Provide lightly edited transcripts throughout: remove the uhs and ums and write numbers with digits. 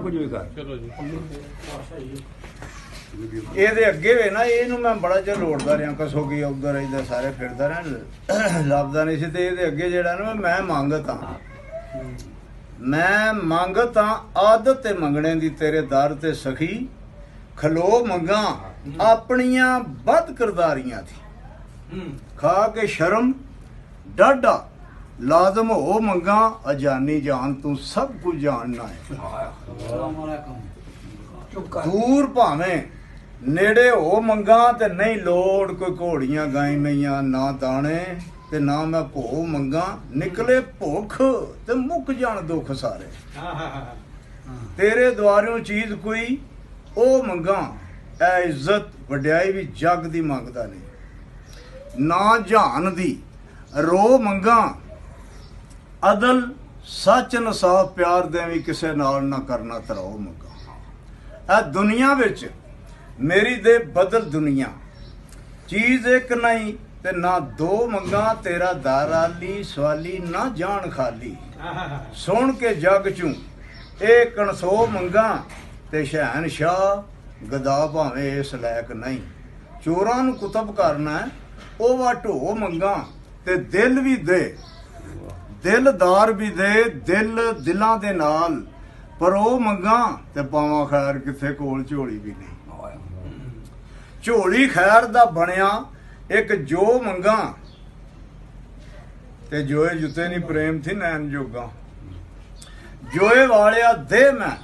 ਕੁਝ ਵੀ ਕਰ। ਚਲੋ ਜੀ ਇਹਦੇ ਅੱਗੇ ਵੇ ਨਾ ਇਹਨੂੰ ਮੈਂ ਬੜਾ ਚਿਰ ਲੋੜਦਾ ਰਿਹਾ ਕਸੋਗੀ ਉਧਰ ਇੱਧਰ ਸਾਰੇ ਫਿਰਦਾ ਰਿਹਾ ਲੱਭਦਾ ਨਹੀਂ ਸੀ ਤੇ ਇਹਦੇ ਅੱਗੇ ਜਿਹੜਾ ਨਾ ਮੈਂ ਮੰਗਤਾ ਆਦਤ ਤੇ ਮੰਗਣੇ ਦੀ ਤੇਰੇ ਦਰ ਤੇ ਸਖੀ ਖਲੋ ਮੰਗਾ ਆਪਣੀਆਂ ਬਦ ਕਿਰਦਾਰੀਆਂ ਦੀ ਖਾ ਕੇ ਸ਼ਰਮ ਡਾਢਾ ਲਾਜ਼ਮ ਹੋ ਮੰਗਾ ਅਜਾਨੀ ਜਾਨ ਤੂੰ ਸਭ ਕੁਝ ਜਾਣਨਾ ਹੈ ਦੂਰ ਭਾਵੇਂ ਨੇੜੇ ਹੋ ਮੰਗਾ ਤੇ ਨਹੀਂ ਲੋੜ ਕੋਈ ਘੋੜੀਆਂ ਗਾਈ ਮਈਆਂ ਨਾ ਦਾਣੇ ਤੇ ਨਾ ਮੈਂ ਭੋ ਮੰਗਾ ਨਿਕਲੇ ਭੁੱਖ ਤੇ ਮੁੱਕ ਜਾਣ ਦੁੱਖ ਸਾਰੇ ਤੇਰੇ ਦੁਆਰਿਓਂ ਚੀਜ਼ ਕੋਈ ਉਹ ਮੰਗਾ ਐ ਇੱਜ਼ਤ ਵਡਿਆਈ ਵੀ ਜੱਗ ਦੀ ਮੰਗਦਾ ਨਹੀਂ ਨਾ ਜਹਾਨ ਦੀ ਰੋ ਮੰਗਾ ਅਦਲ ਸੱਚ ਇਨਸਾਫ ਪਿਆਰ ਦੇ ਵੀ ਕਿਸੇ ਨਾਲ ਨਾ ਕਰਨਾ ਤਰਾਓ ਮੰਗਾ ਇਹ ਦੁਨੀਆ ਵਿੱਚ ਮੇਰੀ ਦੇ ਬਦਲ ਦੁਨੀਆ ਚੀਜ਼ ਇੱਕ ਨਹੀਂ ਤੇ ਨਾ ਦੋ ਮੰਗਾ ਤੇਰਾ ਦਾਰਾਲੀ ਸਵਾਲੀ ਨਾ ਜਾਣ ਖਾਲੀ ਸੁਣ ਕੇ ਜੱਗ ਚੋਂ ਇਹ ਕਣਸੋ ਮੰਗਾ ਤੇ ਸ਼ਹਿਨਸ਼ਾਹ ਗਦਾ ਭਾਵੇਂ ਇਸ ਲਾਇਕ ਨਹੀਂ ਚੋਰਾਂ ਨੂੰ ਕੁਤਬ ਕਰਨਾ ਉਹ ਵਾ ਢੋ ਮੰਗਾ ਤੇ ਦਿਲ ਵੀ ਦੇ ਦਿਲਦਾਰ ਵੀ ਦੇ ਦਿਲਾਂ ਦੇ ਨਾਲ ਪਰ ਉਹ ਮੰਗਾ ਤੇ ਪਾਵਾਂ ਖੈਰ ਕਿੱਥੇ ਕੋਲ ਝੋਲੀ ਵੀ ਨਹੀਂ ਝੋਲੀ ਖੈਰ ਦਾ ਬਣਿਆ ਇੱਕ ਜੋ ਮੰਗਾ ਤੇ ਜੋਏ ਜੁੱਤੇ ਨਹੀਂ ਪ੍ਰੇਮ ਥੀ ਨੈਣ ਜੋਗਾ ਜੋਏ ਵਾਲਿਆ ਦੇ ਮੈਂ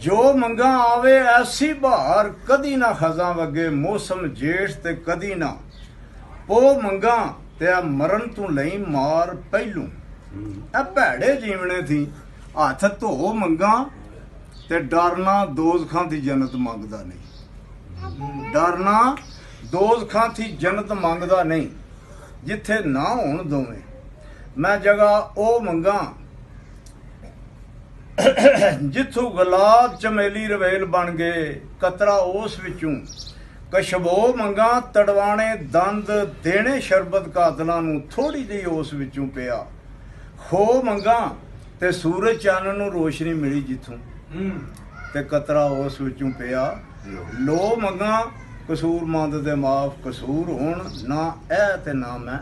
ਜੋ ਮੰਗਾ ਆਵੇ ਐਸੀ ਬਹਾਰ ਕਦੀ ਨਾ ਖਜ਼ਾਂ ਵਗੇ ਮੌਸਮ ਜੇਠ ਤੇ ਕਦੀ ਨਾ ਪੋ ਮੰਗਾ ਤੇ ਆ ਮਰਨ ਤੂੰ ਲਈ ਮਾਰ ਪਹਿਲੂ ਇਹ ਭੈੜੇ ਜੀਵਣੇ ਥੀ ਹੱਥ ਧੋ ਮੰਗਾ ਤੇ ਡਰਨਾ ਦੋਜ਼ਖਾਂ ਦੀ ਜੰਨਤ ਮੰਗਦਾ ਨਹੀਂ ਡਰਨਾ ਦੋਜ਼ਖਾਂ ਦੀ ਜੰਨਤ ਮੰਗਦਾ ਨਹੀਂ ਜਿੱਥੇ ਨਾ ਹੋਣ ਦੋਵੇਂ ਮੈਂ ਜਗ੍ਹਾ ਉਹ ਮੰਗਾ ਜਿੱਥੋਂ ਗੁਲਾਬ ਚਮੇਲੀ ਰਵੇਲ ਬਣ ਗਏ ਕਤਰਾ ਉਸ ਵਿੱਚੋਂ ਕਸ਼ਬੋ ਮੰਗਾ ਤੜਵਾਣੇ ਦੰਦ ਦੇਣੇ ਸ਼ਰਬਤ ਕਾਤਲਾਂ ਨੂੰ ਥੋੜੀ ਜਿਹੀ ਉਸ ਵਿੱਚੋਂ ਪਿਆ ਖੋ ਮੰਗਾ ਤੇ ਸੂਰਜ ਚਾਨਣ ਨੂੰ ਰੋਸ਼ਨੀ ਮਿਲੀ ਜਿੱਥੋਂ ਤੇ ਕਤਰਾ ਉਸ ਵਿੱਚੋਂ ਪਿਆ ਲੋ ਮੰਗਾ ਕਸੂਰਮੰਦ ਦੇ ਮਾਫ ਕਸੂਰ ਹੋਣ ਨਾ ਇਹ ਤੇ ਨਾ ਮੈਂ